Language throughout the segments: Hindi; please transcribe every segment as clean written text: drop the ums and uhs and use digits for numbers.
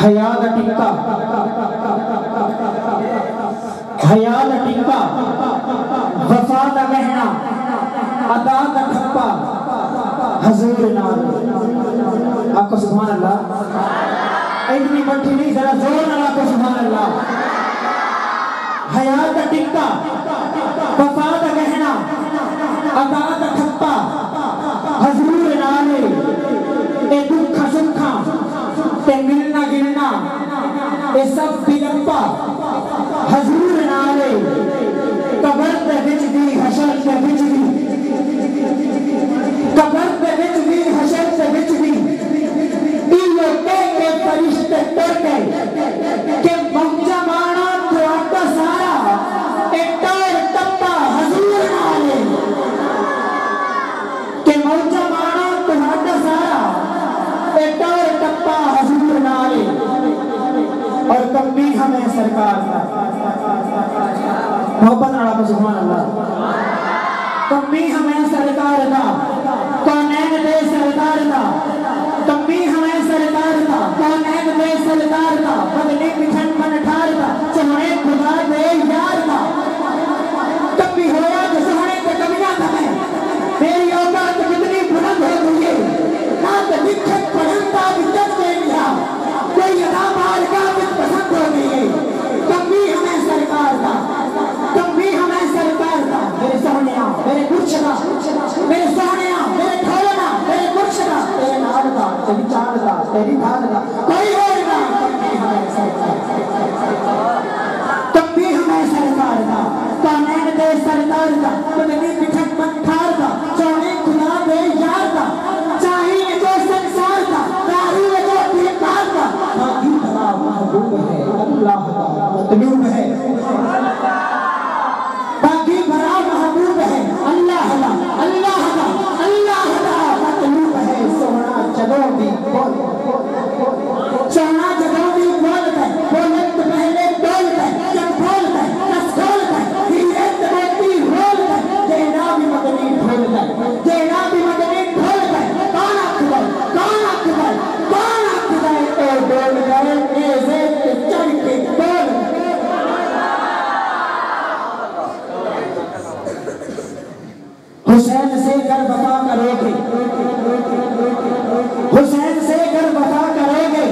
हया दा टिक्का, हया दा टिक्का, वफा दा गहना, अदा दा ठप्पा, हजूर नाल। आपको सुभान अल्लाह। इतनी मट्ठी नहीं, जरा जोर नाल आपको सुभान अल्लाह। हया दा टिक्का, वफा दा गहना, अदा दा ठप्पा, हजूर नाल। ए दुखा सुखा ते मिलना गिलना ए सब बिलप्पा, हजूर नाल। कबर दे विच दी, हशर दे विच दी, कबर दे विच दी, हशर दे विच दी, इयो कह के फरिश्ते टुर गए कि मौजा माना तुहाडा सारा, ए टोर टप्पा हजूर नाल। के मौजा माना तुहाडा सारा, ए टोर टप्पा हजूर नाल। और कब भी हमें सरकार का मोहब्बत नाल आपको सुभान अल्लाह। कभी हमें सरकार का, कौनैन दे सरकार का, कभी हमें सरकार का, कौनैन दे सरकार का, बदले मिठन मन ठार का, सोहने खुदा दे यार का। कभी होया जो सोहने के कमियां था, मेरी औकात कितनी बुलंद हो गई है, ना तो लिखे पढ़ता विद्युत दे दिया, कोई अदा मार का पसंद हो गई है। कभी हमें सरकार का, कभी हमें सरकार का, मेरे सोहनिया, मेरे मुर्शदा, मेरे सोहनिया, मेरे ढोलना, मेरे मुर्शदा, तेरे नाल का, तेरी चाल का, तेरी ढाल का, कोई और ना। कभी हमें सरकार का, कभी हमें सरकार का, कौनैन दे सरकार का, बदली मिठन पत्थर का, सोने खुदा दे यार का, चाहिए जो संसार का, राही है जो बेकार का, बाकी भला महबूब है अल्लाह का मतलूब है, बाकी भला महबूब है अल्लाह का, अल्लाह का, अल्लाह का मतलूब है। सोना जगह भी बोल, सोना जगह भी बोल है, बोलत पहले डोल है, जब बोल है नस खोल है, हीरे मोती रोल है, देना भी मदनी ढोल है, देना भी मदनी ढोल है। कौन अकबर, कौन अकबर, कौन अकबर, ओ डोल गए ऐसे चढ़ के बोल। हुसैन से कर वफा करोगे, हुसैन से कर वफा करोगे,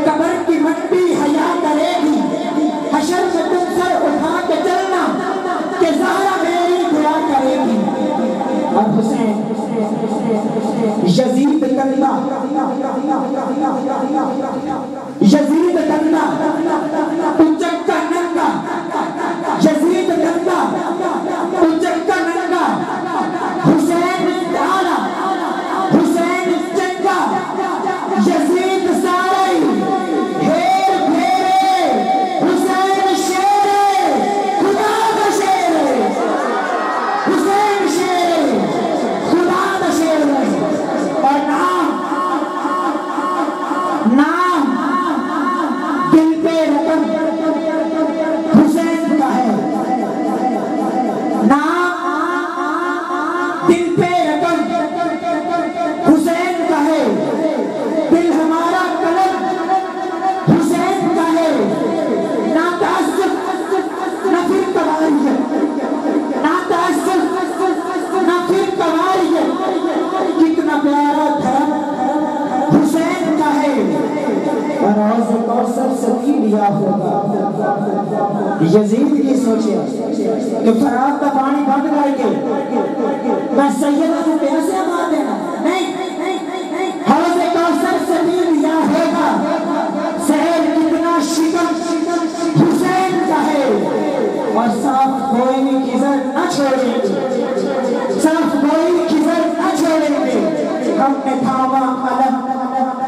कब्र की मट्टी हया करेगी, हशर में तुम सर उठा के चलना कि ज़हरा मेरी दुआ करेगी। और हुसैन यजीद कंधा, यजीद कंधा, उचक्का नंगा, यजीद कंधा, उचक्का नंगा, हुसैन डाला, हुसैन चंगा, यजीद सारे हेर फेरे, हुसैन शेरे, खुदा का शेर, हुसैन शेर, खुदा का शेर। और नाम, नाम दिल पे रकम हुसैन का है, नाम दिल पे रकम हुसैन का है, दिल हमारा कलम हुसैन का है। ना ताज्जुब ना फिर कवारी है, ना ताज्जुब ना फिर कवारी है, कितना प्यारा धर्म हुसैन का है। और हौज़ कौसर से पी लिया होगा। यजीद ये सोचे कि फरात का पानी बंद करके मैं सैयद को पैसे मार देना, नहीं, हौज़ कौसर से पी लिया होगा। शहर कितना शिकम हुसैन का है, और साफ कोई भी खिजर न छोड़ेंगे, साफ कोई खिजर न छोड़ेंगे, हमने थामा कलम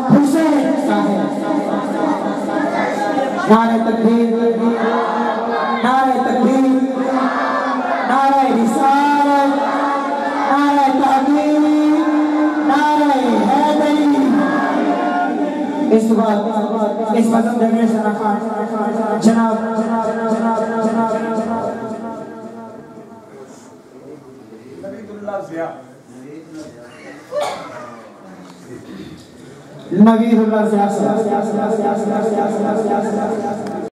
हुसैन का है। नारे तकबीर, नारे तकबीर, नारे रिसालत, नारे तहकीर, नारे हैदरी। इस बात इस मज़हब जगह से जनाब जनाब जनाब जनाब जनाब नबीउल्लाह ज़िया नबी हुल्लाह से